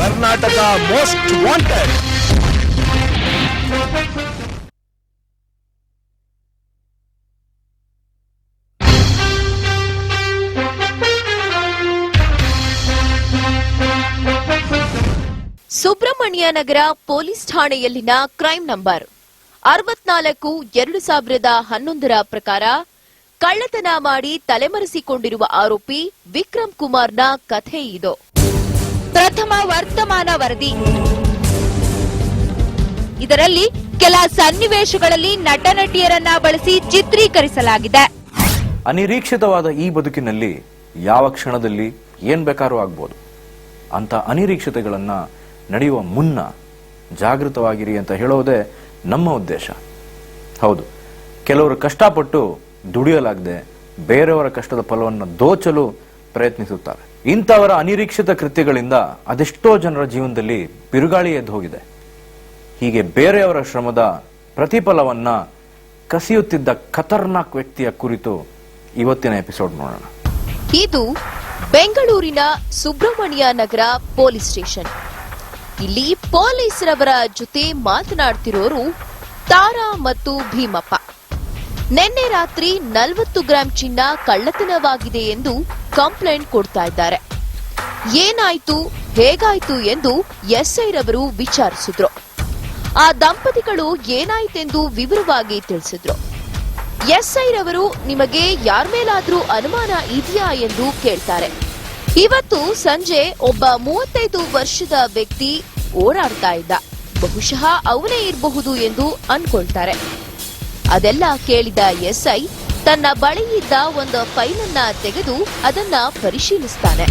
Karnataka most wanted. Subrahmanya Nagar police ಠಾಣೆಯಲ್ಲಿನ crime number 64/2011 ಪ್ರಕಾರ ಕಳ್ಳತನ ಮಾಡಿ ತಲೆಮರೆಸಿಕೊಂಡಿರುವ ಆರೋಪಿ ವಿಕ್ರಮ್ ಕುಮಾರ್ನ ಕಥೆ ಇದು. ಪ್ರಥಮ ವರ್ತಮಾನ ವರದಿ. ಇದರಲ್ಲಿ ಕೆಲ ಸನ್ನಿವೇಶಗಳಲ್ಲಿ ನಟ ನಟಿಯರನ್ನ ಬಳಸಿ ಚಿತ್ರೀಕರಿಸಲಾಗಿದೆ. ಅನಿರೀಕ್ಷಿತವಾದ ಈ ಬದುಕಿನಲ್ಲಿ ಯಾವ ಕ್ಷಣದಲ್ಲಿ ಏನ್ ಬೇಕಾದ್ರೂ ಆಗ್ಬೋದು. ಅಂತ ಅನಿರೀಕ್ಷತೆಗಳನ್ನ ನಡೆಯುವ ಮುನ್ನ ಜಾಗೃತವಾಗಿರಿ ಅಂತ ಹೇಳೋದೇ ನಮ್ಮ ಉದ್ದೇಶ. ಹೌದು, ಕೆಲವರು ಕಷ್ಟಪಟ್ಟು ದುಡಿಯಲಾಗದೆ ಬೇರೆಯವರ ಕಷ್ಟದ ಫಲವನ್ನು ದೋಚಲು ಪ್ರಯತ್ನಿಸುತ್ತಾರೆ. ಇಂಥವರ ಅನಿರೀಕ್ಷಿತ ಕೃತ್ಯಗಳಿಂದ ಅದೆಷ್ಟೋ ಜನರ ಜೀವನದಲ್ಲಿ ಬಿರುಗಾಳಿ ಎದ್ದು ಹೋಗಿದೆ. ಹೀಗೆ ಬೇರೆಯವರ ಶ್ರಮದ ಪ್ರತಿಫಲವನ್ನ ಕಸಿಯುತ್ತಿದ್ದ ಖತರ್ನಾಕ್ ವ್ಯಕ್ತಿಯ ಕುರಿತು ಇವತ್ತಿನ ಎಪಿಸೋಡ್ ನೋಡೋಣ. ಇದು ಬೆಂಗಳೂರಿನ ಸುಬ್ರಹ್ಮಣ್ಯ ನಗರ ಪೊಲೀಸ್ ಸ್ಟೇಷನ್. ಇಲ್ಲಿ ಪೊಲೀಸರವರ ಜೊತೆ ಮಾತನಾಡ್ತಿರೋರು ತಾರಾ ಮತ್ತು ಭೀಮಪ್ಪ. ನಿನ್ನೆ ರಾತ್ರಿ 40 ಗ್ರಾಂ ಚಿನ್ನ ಕಳ್ಳತನವಾಗಿದೆ ಎಂದು ಕಂಪ್ಲೇಂಟ್ ಕೊಡ್ತಾ ಇದ್ದಾರೆ. ಏನಾಯ್ತು, ಹೇಗಾಯ್ತು ಎಂದು ಎಸ್ಐರವರು ವಿಚಾರಿಸಿದ್ರು. ಆ ದಂಪತಿಗಳು ಏನಾಯ್ತೆಂದು ವಿವರವಾಗಿ ತಿಳಿಸಿದ್ರು. ಎಸ್ಐರವರು ನಿಮಗೆ ಯಾರ ಮೇಲಾದ್ರೂ ಅನುಮಾನ ಇದೆಯಾ ಎಂದು ಕೇಳ್ತಾರೆ. ಇವತ್ತು ಸಂಜೆ ಒಬ್ಬ 35 ವರ್ಷದ ವ್ಯಕ್ತಿ ಓಡಾಡ್ತಾ ಇದ್ದ, ಬಹುಶಃ ಅವನೇ ಇರಬಹುದು ಎಂದು ಅನ್ಕೊಳ್ತಾರೆ. ಅದೆಲ್ಲ ಕೇಳಿದ ಎಸ್ಐ ತನ್ನ ಬಳಿಯಿದ್ದ ಒಂದು ಫೈಲ್ ಅನ್ನ ತೆಗೆದು ಅದನ್ನ ಪರಿಶೀಲಿಸ್ತಾನೆ.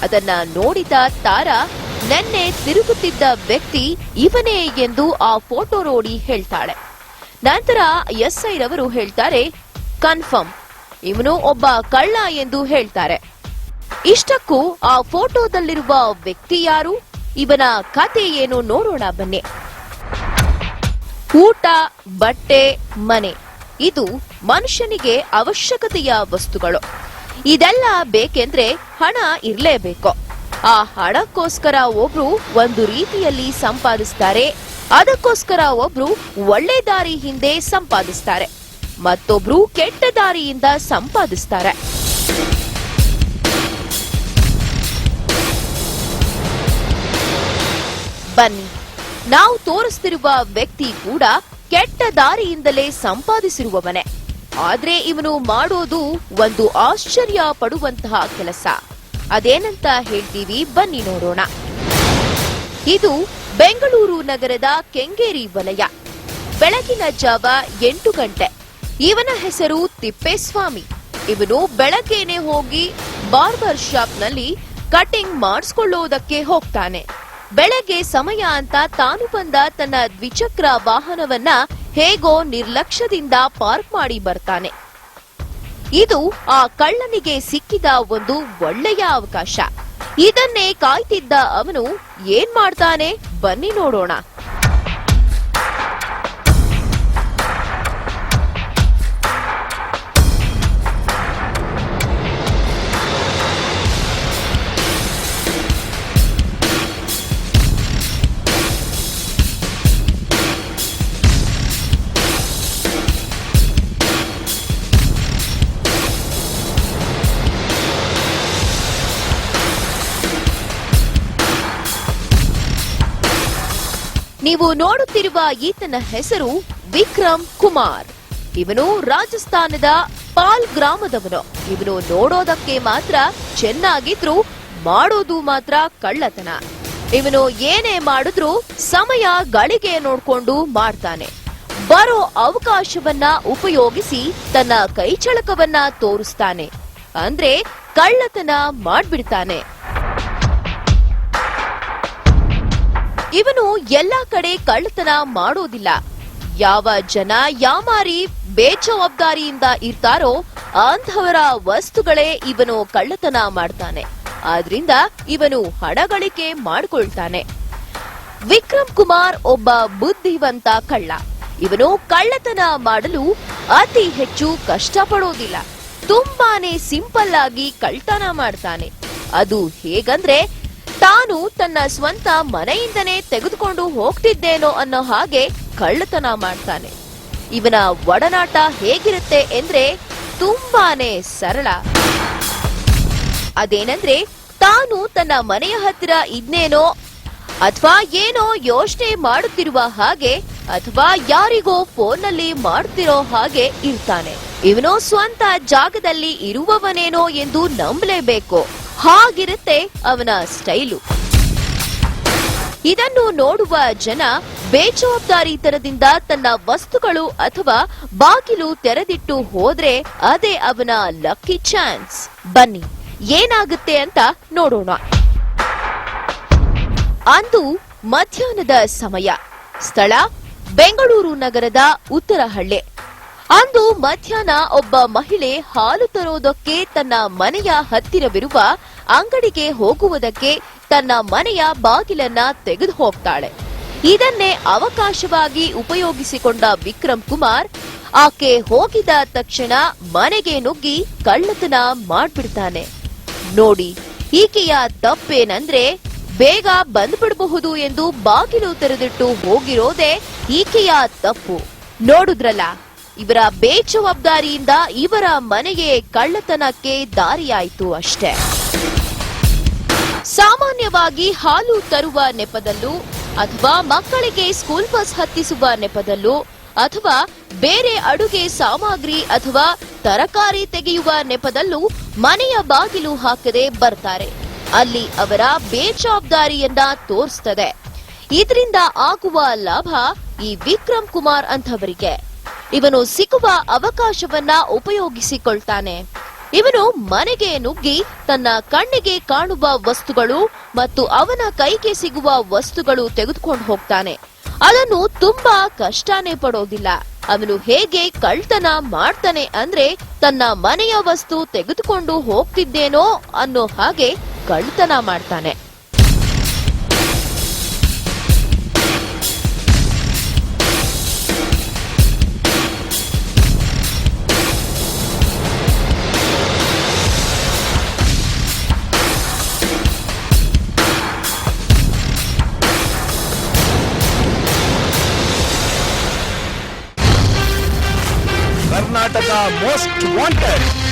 ಅದನ್ನ ನೋಡಿದ ತಾರಾ ನೆನ್ನೆ ತಿರುಗುತ್ತಿದ್ದ ವ್ಯಕ್ತಿ ಇವನೇ ಎಂದು ಆ ಫೋಟೋ ನೋಡಿ ಹೇಳ್ತಾಳೆ. ನಂತರ ಎಸ್ಐರವರು ಹೇಳ್ತಾರೆ, ಕನ್ಫರ್ಮ್ ಇವನು ಒಬ್ಬ ಕಳ್ಳ ಎಂದು ಹೇಳ್ತಾರೆ. ಇಷ್ಟಕ್ಕೂ ಆ ಫೋಟೋದಲ್ಲಿರುವ ವ್ಯಕ್ತಿ ಯಾರು, ಇವನ ಕತೆ ಏನು ನೋಡೋಣ ಬನ್ನಿ. ಊಟ, ಬಟ್ಟೆ, ಮನೆ ಇದು ಮನುಷ್ಯನಿಗೆ ಅವಶ್ಯಕತೆಯ ವಸ್ತುಗಳು. ಇದೆಲ್ಲ ಬೇಕೆಂದ್ರೆ ಹಣ ಇರಲೇಬೇಕು. ಆ ಹಣಕ್ಕೋಸ್ಕರ ಒಬ್ರು ಒಂದು ರೀತಿಯಲ್ಲಿ ಸಂಪಾದಿಸ್ತಾರೆ, ಅದಕ್ಕೋಸ್ಕರ ಒಬ್ರು ಒಳ್ಳೆ ದಾರಿ ಹಿಂದೆ ಸಂಪಾದಿಸ್ತಾರೆ, ಮತ್ತೊಬ್ರು ಕೆಟ್ಟ ದಾರಿಯಿಂದ ಸಂಪಾದಿಸ್ತಾರೆ. ಬನ್ನಿ, ನಾವು ತೋರಿಸ್ತಿರುವ ವ್ಯಕ್ತಿ ಕೂಡ ಕೆಟ್ಟ ದಾರಿಯಿಂದಲೇ ಸಂಪಾದಿಸಿರುವವನೇ. ಆದ್ರೆ ಇವನು ಮಾಡೋದು ಒಂದು ಆಶ್ಚರ್ಯ ಪಡುವಂತಹ ಕೆಲಸ. ಅದೇನಂತ ಹೇಳ್ತೀವಿ, ಬನ್ನಿ ನೋಡೋಣ. ಇದು ಬೆಂಗಳೂರು ನಗರದ ಕೆಂಗೇರಿ ವಲಯ. ಬೆಳಗಿನ ಜಾವ 8 ಗಂಟೆ. ಇವನ ಹೆಸರು ತಿಪ್ಪೇಸ್ವಾಮಿ. ಇವನು ಬೆಳಗ್ಗೆನೆ ಹೋಗಿ ಬಾರ್ಬರ್ ಶಾಪ್ನಲ್ಲಿ ಕಟಿಂಗ್ ಮಾಡಿಸ್ಕೊಳ್ಳೋದಕ್ಕೆ ಹೋಗ್ತಾನೆ. ಬೆಳಗ್ಗೆ ಸಮಯ ಅಂತ ತಾನು ಬಂದ ತನ್ನ ದ್ವಿಚಕ್ರ ವಾಹನವನ್ನ ಹೇಗೋ ನಿರ್ಲಕ್ಷ್ಯದಿಂದ ಪಾರ್ಕ್ ಮಾಡಿ ಬರ್ತಾನೆ. ಇದು ಆ ಕಳ್ಳನಿಗೆ ಸಿಕ್ಕಿದ ಒಂದು ಒಳ್ಳೆಯ ಅವಕಾಶ. ಇದನ್ನೇ ಕಾಯ್ತಿದ್ದ ಅವನು ಏನ್ ಮಾಡ್ತಾನೆ, ಬನ್ನಿ ನೋಡೋಣ. ನೀವು ನೋಡುತ್ತಿರುವ ಈತನ ಹೆಸರು ವಿಕ್ರಮ್ ಕುಮಾರ್. ಇವನು ರಾಜಸ್ಥಾನದ ಪಾಲ್ ಗ್ರಾಮದವನು. ಇವನು ನೋಡೋದಕ್ಕೆ ಮಾತ್ರ ಚೆನ್ನಾಗಿದ್ರು ಮಾಡೋದು ಮಾತ್ರ ಕಳ್ಳತನ. ಇವನು ಏನೇ ಮಾಡಿದ್ರೂ ಸಮಯ ಗಳಿಗೆ ನೋಡ್ಕೊಂಡು ಮಾಡ್ತಾನೆ. ಬರೋ ಅವಕಾಶವನ್ನ ಉಪಯೋಗಿಸಿ ತನ್ನ ಕೈಚಳಕವನ್ನ ತೋರಿಸ್ತಾನೆ. ಅಂದ್ರೆ ಕಳ್ಳತನ ಮಾಡ್ಬಿಡ್ತಾನೆ. ಇವನು ಎಲ್ಲಾ ಕಡೆ ಕಳ್ಳತನ ಮಾಡೋದಿಲ್ಲ. ಯಾವ ಜನ ಯಾಮಾರಿ ಬೇಜವಾಬ್ದಾರಿಯಿಂದ ಇರ್ತಾರೋ ಅಂಥವರ ವಸ್ತುಗಳೇ ಇವನು ಕಳ್ಳತನ ಮಾಡ್ತಾನೆ. ಆದ್ರಿಂದ ಇವನು ಹಣ ಗಳಿಕೆ ಮಾಡ್ಕೊಳ್ತಾನೆ. ವಿಕ್ರಮ್ ಕುಮಾರ್ ಒಬ್ಬ ಬುದ್ಧಿವಂತ ಕಳ್ಳ. ಇವನು ಕಳ್ಳತನ ಮಾಡಲು ಅತಿ ಹೆಚ್ಚು ಕಷ್ಟಪಡೋದಿಲ್ಲ. ತುಂಬಾನೇ ಸಿಂಪಲ್ ಆಗಿ ಕಳ್ಳತನ ಮಾಡ್ತಾನೆ. ಅದು ಹೇಗಂದ್ರೆ ತಾನು ತನ್ನ ಸ್ವಂತ ಮನೆಯಿಂದನೇ ತೆಗೆದುಕೊಂಡು ಹೋಗ್ತಿದ್ದೇನೋ ಅನ್ನೋ ಹಾಗೆ ಕಳ್ಳತನ ಮಾಡ್ತಾನೆ. ಇವನ ಒಡನಾಟ ಹೇಗಿರುತ್ತೆ ಎಂದ್ರೆ ತುಂಬಾನೇ ಸರಳ. ಅದೇನಂದ್ರೆ ತಾನು ತನ್ನ ಮನೆಯ ಹತ್ತಿರ ಇದ್ನೇನೋ ಅಥವಾ ಏನೋ ಯೋಚನೆ ಮಾಡುತ್ತಿರುವ ಹಾಗೆ ಅಥವಾ ಯಾರಿಗೋ ಫೋನ್ನಲ್ಲಿ ಮಾಡ್ತಿರೋ ಹಾಗೆ ಇರ್ತಾನೆ. ಇವನು ಸ್ವಂತ ಜಾಗದಲ್ಲಿ ಇರುವವನೇನೋ ಎಂದು ನಂಬಲೇಬೇಕು. ಹಾಗಿರುತ್ತೆ ಅವನ ಸ್ಟೈಲು. ಇದನ್ನು ನೋಡುವ ಜನ ಬೇಜವಾಬ್ದಾರಿತನದಿಂದ ತನ್ನ ವಸ್ತುಗಳು ಅಥವಾ ಬಾಗಿಲು ತೆರೆದಿಟ್ಟು ಹೋದ್ರೆ ಅದೇ ಅವನ ಲಕ್ಕಿ ಚಾನ್ಸ್. ಬನ್ನಿ ಏನಾಗುತ್ತೆ ಅಂತ ನೋಡೋಣ. ಅಂದು ಮಧ್ಯಾಹ್ನದ ಸಮಯ. ಸ್ಥಳ ಬೆಂಗಳೂರು ನಗರದ ಉತ್ತರಹಳ್ಳಿ. ಅಂದು ಮಧ್ಯಾಹ್ನ ಒಬ್ಬ ಮಹಿಳೆ ಹಾಲು ತರೋದಕ್ಕೆ ತನ್ನ ಮನೆಯ ಹತ್ತಿರವಿರುವ ಅಂಗಡಿಗೆ ಹೋಗುವುದಕ್ಕೆ ತನ್ನ ಮನೆಯ ಬಾಗಿಲನ್ನ ತೆಗೆದು ಹೋಗ್ತಾಳೆ. ಇದನ್ನೇ ಅವಕಾಶವಾಗಿ ಉಪಯೋಗಿಸಿಕೊಂಡ ವಿಕ್ರಮ್ ಕುಮಾರ್ ಆಕೆ ಹೋಗಿದ ತಕ್ಷಣ ಮನೆಗೆ ನುಗ್ಗಿ ಕಳ್ಳತನ ಮಾಡ್ಬಿಡ್ತಾನೆ. ನೋಡಿ, ಈಕೆಯ ತಪ್ಪೇನಂದ್ರೆ ಬೇಗ ಬಂದ್ಬಿಡಬಹುದು ಎಂದು ಬಾಗಿಲು ತೆರೆದಿಟ್ಟು ಹೋಗಿರೋದೇ ಈಕೆಯ ತಪ್ಪು. ನೋಡುದ್ರಲ್ಲ, ಇವರ ಬೇಜವಾಬ್ದಾರಿಯಿಂದ ಇವರ ಮನೆಗೆ ಕಳ್ಳತನಕ್ಕೆ ದಾರಿಯಾಯಿತು ಅಷ್ಟೇ. ಸಾಮಾನ್ಯವಾಗಿ ಹಾಲು ತರುವ ನೆಪದಲ್ಲೂ ಅಥವಾ ಮಕ್ಕಳಿಗೆ ಸ್ಕೂಲ್ ಬಸ್ ಹತ್ತಿಸುವ ನೆಪದಲ್ಲೂ ಅಥವಾ ಬೇರೆ ಅಡುಗೆ ಸಾಮಗ್ರಿ ಅಥವಾ ತರಕಾರಿ ತೆಗೆಯುವ ನೆಪದಲ್ಲೂ ಮನೆಯ ಬಾಗಿಲು ಹಾಕದೆ ಬರ್ತಾರೆ. ಅಲ್ಲಿ ಅವರ ಬೇಜವಾಬ್ದಾರಿಯನ್ನ ತೋರಿಸ್ತದೆ. ಇದರಿಂದ ಆಗುವ ಲಾಭ ಈ ವಿಕ್ರಮ್ ಕುಮಾರ್ ಅಂಥವರಿಗೆ. ಇವನು ಸಿಕ್ಕುವ ಅವಕಾಶವನ್ನ ಉಪಯೋಗಿಸಿಕೊಳ್ತಾನೆ. ಇವನು ಮನೆಗೆ ನುಗ್ಗಿ ತನ್ನ ಕಣ್ಣಿಗೆ ಕಾಣುವ ವಸ್ತುಗಳು ಮತ್ತು ಅವನ ಕೈಗೆ ಸಿಗುವ ವಸ್ತುಗಳು ತೆಗೆದುಕೊಂಡು ಹೋಗ್ತಾನೆ. ಅದನ್ನು ತುಂಬಾ ಕಷ್ಟನೇ ಪಡೋದಿಲ್ಲ. ಅವನು ಹೇಗೆ ಕಳ್ಳತನ ಮಾಡ್ತಾನೆ ಅಂದ್ರೆ ತನ್ನ ಮನೆಯ ವಸ್ತು ತೆಗೆದುಕೊಂಡು ಹೋಗ್ತಿದ್ದೇನೋ ಅನ್ನೋ ಹಾಗೆ ಕಳ್ಳತನ ಮಾಡ್ತಾನೆ. Karnataka most wanted.